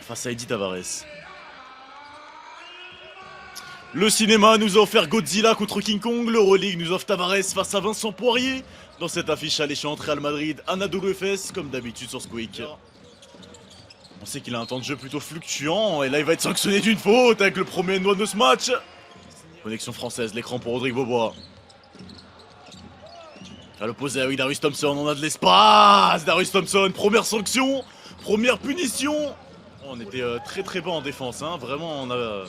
face à Eddie Tavares. Le cinéma nous a offert Godzilla contre King Kong, l'Euroleague nous offre Tavares face à Vincent Poirier. Dans cette affiche alléchante, Real Madrid, Anadolu Efes, comme d'habitude sur Squeak. On sait qu'il a un temps de jeu plutôt fluctuant, et là il va être sanctionné d'une faute avec le premier N1 de ce match. Connexion française, l'écran pour Rodrigue Beaubois. À l'opposé avec Darius Thompson, on a de l'espace. Darius Thompson, première sanction, première punition. On était très bas en défense, hein. Vraiment on a...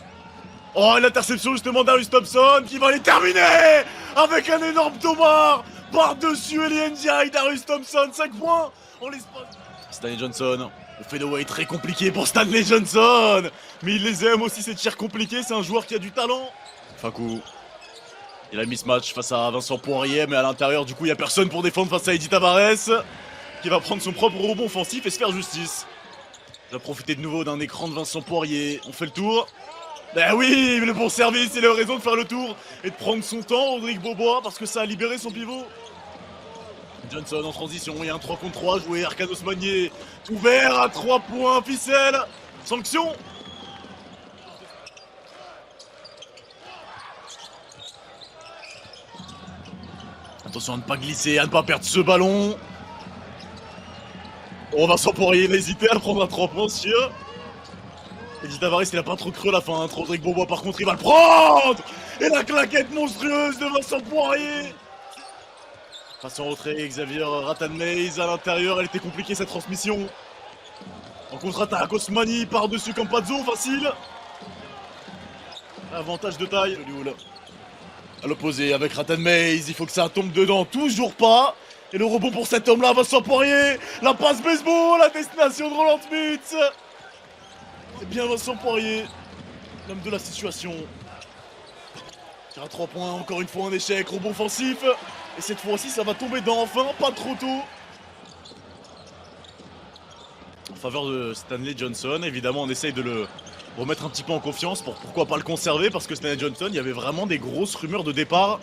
Oh, l'interception justement Darius Thompson qui va les terminer avec un énorme Tomar par-dessus Eli Ndiaye. Darius Thompson, 5 points en l'espace. Stanley Johnson, le fadeaway très compliqué pour Stanley Johnson. Mais il les aime aussi ces tirs compliqués, c'est un joueur qui a du talent. Fakou, il a mis ce match face à Vincent Poirier, mais à l'intérieur du coup il n'y a personne pour défendre face à Eddie Tavares qui va prendre son propre rebond offensif et se faire justice. Il va profiter de nouveau d'un écran de Vincent Poirier, on fait le tour. Ben oui, le bon service, il a raison de faire le tour et de prendre son temps, Rodrigue Beaubois, parce que ça a libéré son pivot. Johnson en transition, il y a un 3 contre 3 joué, Arcade Osmanier, ouvert à 3 points, ficelle, sanction. Attention à ne pas glisser, à ne pas perdre ce ballon. Oh, Vincent Poirier, il a hésité à le prendre à 3 points, sûr. Eddie Tavares, il a pas trop cru à la fin. Rodrigue Beaubois, par contre, il va le prendre. Et la claquette monstrueuse de Vincent Poirier. Face en retrait, Xavier Rathan-Mays à l'intérieur. Elle était compliquée, cette transmission. En contre-attaque, Osmani par-dessus Campazzo, facile. Avantage de taille. À l'opposé, avec Rathan-Mays, il faut que ça tombe dedans. Toujours pas. Et le rebond pour cet homme-là, Vincent Poirier. La passe baseball, la destination de Roland Smith. C'est bien Vincent Poirier, l'homme de la situation. Tire à 3 points, encore une fois un échec, rebond offensif. Et cette fois-ci, ça va tomber dans enfin, pas trop tôt. En faveur de Stanley Johnson, évidemment, on essaye de le remettre un petit peu en confiance pour pourquoi pas le conserver, parce que Stanley Johnson, il y avait vraiment des grosses rumeurs de départ.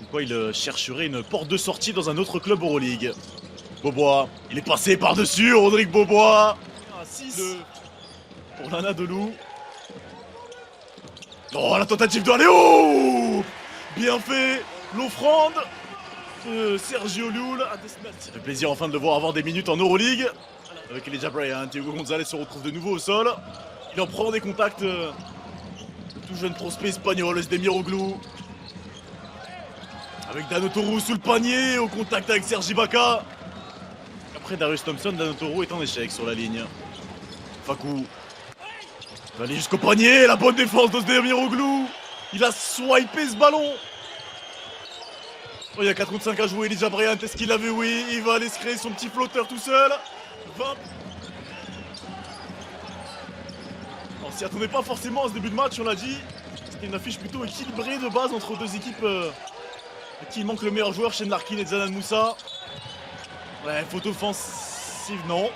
Pourquoi il chercherait une porte de sortie dans un autre club Euroleague. Beaubois, il est passé par-dessus, Rodrigue Beaubois. 6-2. Pour l'Anadolu. Oh, la tentative de aller. Oh, bien fait. L'offrande de Sergio Llull. Ça fait plaisir enfin de le voir avoir des minutes en Euroleague. Avec Elijah Bryant, Hugo Gonzalez se retrouve de nouveau au sol. Il en prend des contacts. Le tout jeune prospect espagnol, Sdemiroglou. Avec Danotoru sous le panier, au contact avec Sergi Ibaka. Après Darius Thompson, Danotoru est en échec sur la ligne. Fakou. Il va aller jusqu'au panier, la bonne défense d'Sdemiroglou. Il a swipé ce ballon. Oh, il y a 4 contre 5 à jouer, Elijah Bryant, est-ce qu'il l'a vu? Oui, il va aller se créer son petit flotteur tout seul. 20. On s'y attendait pas forcément à ce début de match, on l'a dit. C'était une affiche plutôt équilibrée de base entre deux équipes à qui il manque le meilleur joueur, Shane Larkin et Zanan Moussa. Ouais, faute offensive, non.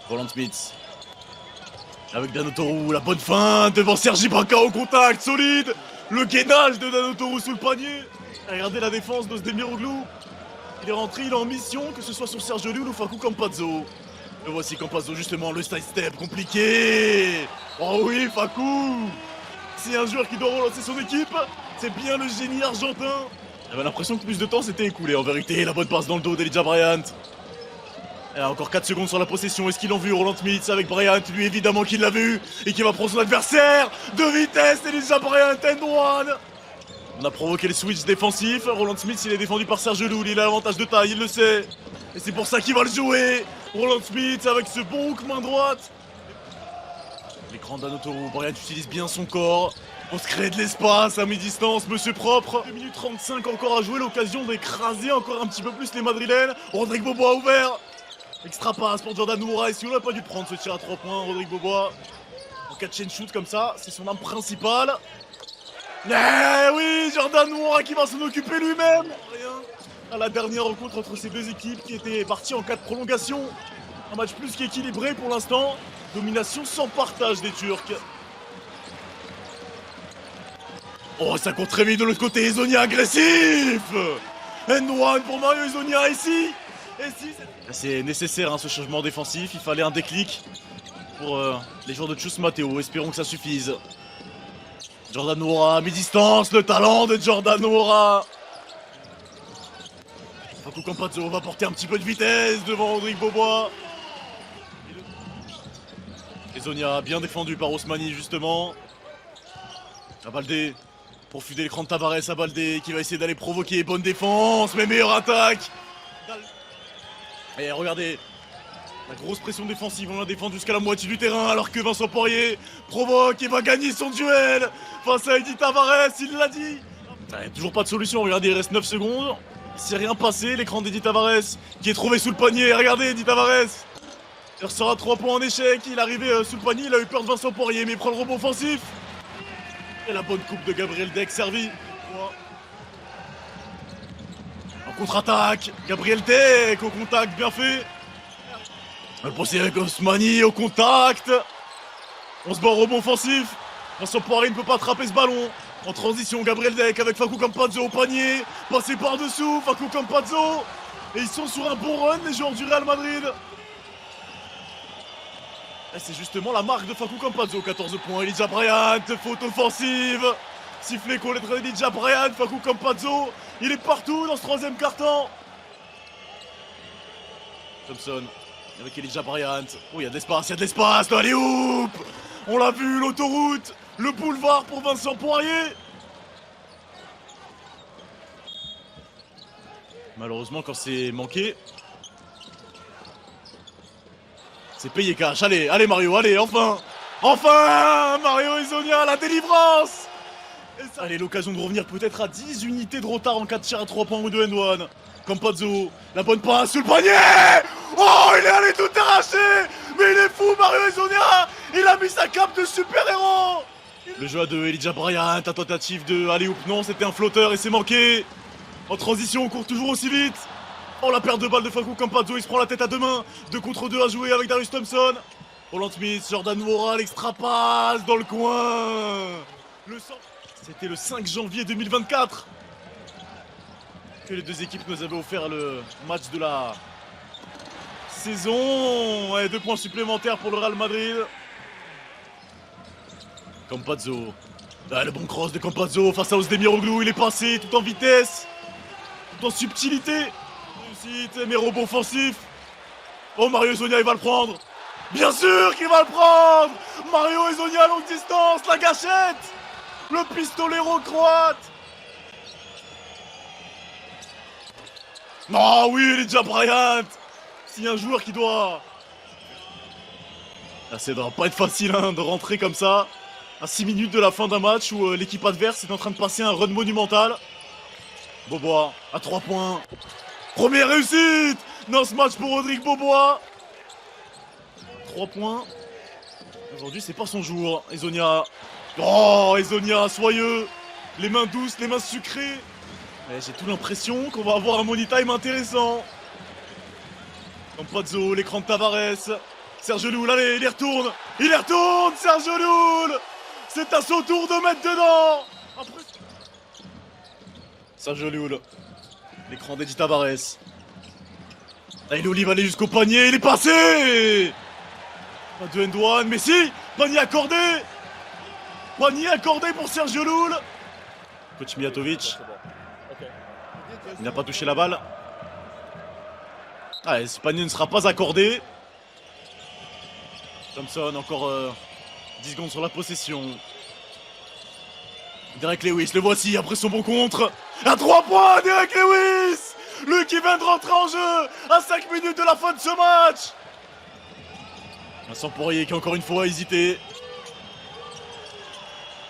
Roland Smith. Avec Danotoru, la bonne fin devant Sergi Ibaka au contact, solide. Le gainage de Danotoru sous le panier. Regardez la défense de Sdemiroglou. Il est rentré, il est en mission, que ce soit sur Sergio Llull ou Fakou Campazzo. Et voici Campazzo, justement, le side step compliqué. Oh oui, Fakou. C'est un joueur qui doit relancer son équipe. C'est bien le génie argentin. J'avais l'impression que plus de temps s'était écoulé, en vérité. La bonne passe dans le dos d'Elijah Bryant. Et encore 4 secondes sur la possession, est-ce qu'ils l'ont vu? Roland Smith avec Bryant, lui évidemment qu'il l'a vu. Et qui va prendre son adversaire de vitesse, Elijah Bryant and one. On a provoqué le switch défensif, Roland Smith il est défendu par Sergio Llull, il a l'avantage de taille, il le sait. Et c'est pour ça qu'il va le jouer. Roland Smith avec ce bon hook main droite. L'écran d'Anotoro, Bryant utilise bien son corps. On se crée de l'espace à mi-distance, monsieur propre. 2 minutes 35 encore à jouer, l'occasion d'écraser encore un petit peu plus les Madrilènes. Rodrigue Beaubois ouvert. Extra passe pour Jordan Nwora, et si on n'a pas dû prendre ce tir à 3 points, Rodrigue Beaubois. En catch and shoot comme ça, c'est son arme principale. Eh oui, Jordan Nwora qui va s'en occuper lui-même. Rien à la dernière rencontre entre ces deux équipes qui étaient parties en cas de prolongation. Un match plus qu'équilibré pour l'instant. Domination sans partage des Turcs. Oh, ça court très vite de l'autre côté, Hezonja agressif. N1 pour Mario Hezonja ici. C'est nécessaire hein, ce changement défensif, il fallait un déclic pour les joueurs de Chus Matteo, espérons que ça suffise. Jordan Nwora, mi-distance, le talent de Jordan Nwora. Fakou Campazzo va porter un petit peu de vitesse devant Rodrigue Beaubois. Et Zonia bien défendu par Osmani justement. Abalde pour fuder l'écran de Tavares, Abalde qui va essayer d'aller provoquer, bonne défense, mais meilleure attaque. Et regardez, la grosse pression défensive, on la défend jusqu'à la moitié du terrain alors que Vincent Poirier provoque et va gagner son duel face à Eddy Tavares, il l'a dit. Toujours pas de solution, regardez, il reste 9 secondes. C'est rien passé, l'écran d'Eddy Tavares qui est trouvé sous le panier, regardez Eddy Tavares. Il ressort à 3 points en échec, il est arrivé sous le panier, il a eu peur de Vincent Poirier mais il prend le rebond offensif. Et la bonne coupe de Gabriel Deck servie. En contre-attaque, Gabriel Deck au contact bien fait. Le procès avec Osmani au contact. On se bat au rebond offensif. Vincent Poirier ne peut pas attraper ce ballon. En transition, Gabriel Deck avec Fakou Campazzo au panier. Passé par-dessous, Fakou Campazzo. Et ils sont sur un bon run, les joueurs du Real Madrid. Et c'est justement la marque de Fakou Campazzo, 14 points. Elijah Bryant, faute offensive. Sifflet contre Elijah Bryant, Fakou Campazzo. Il est partout dans ce troisième quart-temps. Thompson avec Elijah Bryant. Oh, il y a de l'espace, il y a de l'espace. Le alley-oop. On l'a vu, l'autoroute. Le boulevard pour Vincent Poirier. Malheureusement, quand c'est manqué, c'est payé cash. Allez, allez Mario, allez, enfin. Enfin Mario et Zonia, la délivrance. Et ça... Allez, l'occasion de revenir peut-être à 10 unités de retard en cas de tir à 3 points ou de end-one. Campazzo, la bonne passe sur le panier. Oh, il est allé tout arracher. Mais il est fou, Mario et Zonia. Il a mis sa cape de super-héros. Le jeu à 2, Elijah Bryant, ta tentative de alley-oop, non, c'était un flotteur et c'est manqué. En transition, on court toujours aussi vite. Oh, la perte de balle de Fakou Campazzo, il se prend la tête à deux mains. 2 contre 2 à jouer avec Darius Thompson. Roland Smith, Jordan Nwora, l'extra passe dans le coin. C'était le 5 janvier 2024 que les deux équipes nous avaient offert le match de la saison. Et 2 points supplémentaires pour le Real Madrid. Campazzo. Ah, le bon cross de Campazzo face à Ozdemir-Oglou, il est passé tout en vitesse, tout en subtilité. Réussite, mais rebond offensif. Oh, Mario et Zonia, il va le prendre. Bien sûr qu'il va le prendre. Mario et Zonia à longue distance, la gâchette. Le pistolero croate. Oh oui, Elijah Bryant. S'il y a un joueur qui doit... Là, ça doit pas être facile hein, de rentrer comme ça. À 6 minutes de la fin d'un match où l'équipe adverse est en train de passer un run monumental. Beaubois à 3 points. Première réussite dans ce match pour Rodrigue Beaubois. 3 points. Aujourd'hui, c'est pas son jour. Ezonia. Oh, Ezonia, soyeux. Les mains douces, les mains sucrées. J'ai tout l'impression qu'on va avoir un money time intéressant. Campazzo, l'écran de Tavares. Serge Llull, allez, il y retourne. Il y retourne, Serge Llull. C'est à son tour de mettre dedans. Après... Serge Llull. L'écran d'Eddy Tavares. Et Llull va aller jusqu'au panier, il est passé. Pas de end-one, mais si. Panier accordé. Panier accordé pour Serge Llull. Coach Mijatovic. Il n'a pas touché la balle. Ah, ce panier ne sera pas accordé. Thompson, encore 10 secondes sur la possession. Derek Lewis, le voici après son bon contre. À 3 points, Derek Lewis. Lui qui vient de rentrer en jeu à 5 minutes de la fin de ce match. Vincent Poirier qui encore une fois a hésité.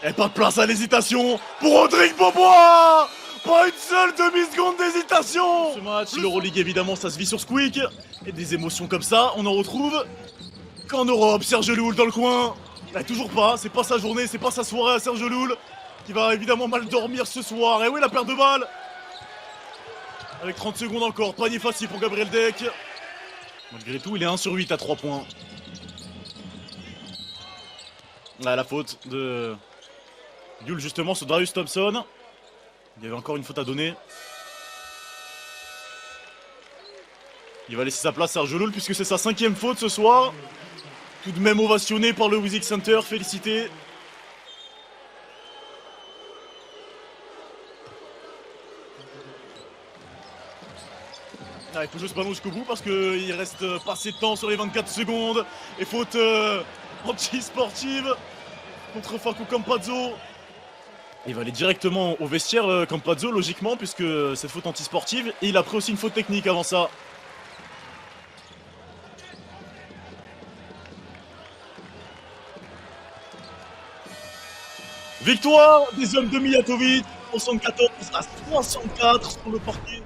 Et pas de place à l'hésitation pour Rodrigue Beaubois. Pas une seule demi-seconde d'hésitation. Ce match, l'Euroleague évidemment, ça se vit sur Squeak. Et des émotions comme ça, on en retrouve qu'en Europe. Serge Llull dans le coin. Toujours pas, c'est pas sa journée, c'est pas sa soirée à Serge Llull. Qui va évidemment mal dormir ce soir. Et oui, la perte de balle. Avec 30 secondes encore, panier facile pour Gabriel Deck. Malgré tout, il est 1 sur 8 à 3 points. Là, la faute de Llull justement sur Darius Thompson. Il y avait encore une faute à donner. Il va laisser sa place à Sergio Llull puisque c'est sa 5e faute ce soir. Tout de même ovationné par le Wizik Center, félicité. Ah, il faut jouer ce ballon jusqu'au bout parce qu'il reste pas assez de temps sur les 24 secondes. Et faute anti-sportive contre Facu Campazzo. Il va aller directement au vestiaire Campazzo logiquement puisque cette faute anti-sportive. Et il a pris aussi une faute technique avant ça. Victoire des hommes de Mijatovic, 74 à 64 sur le parquet.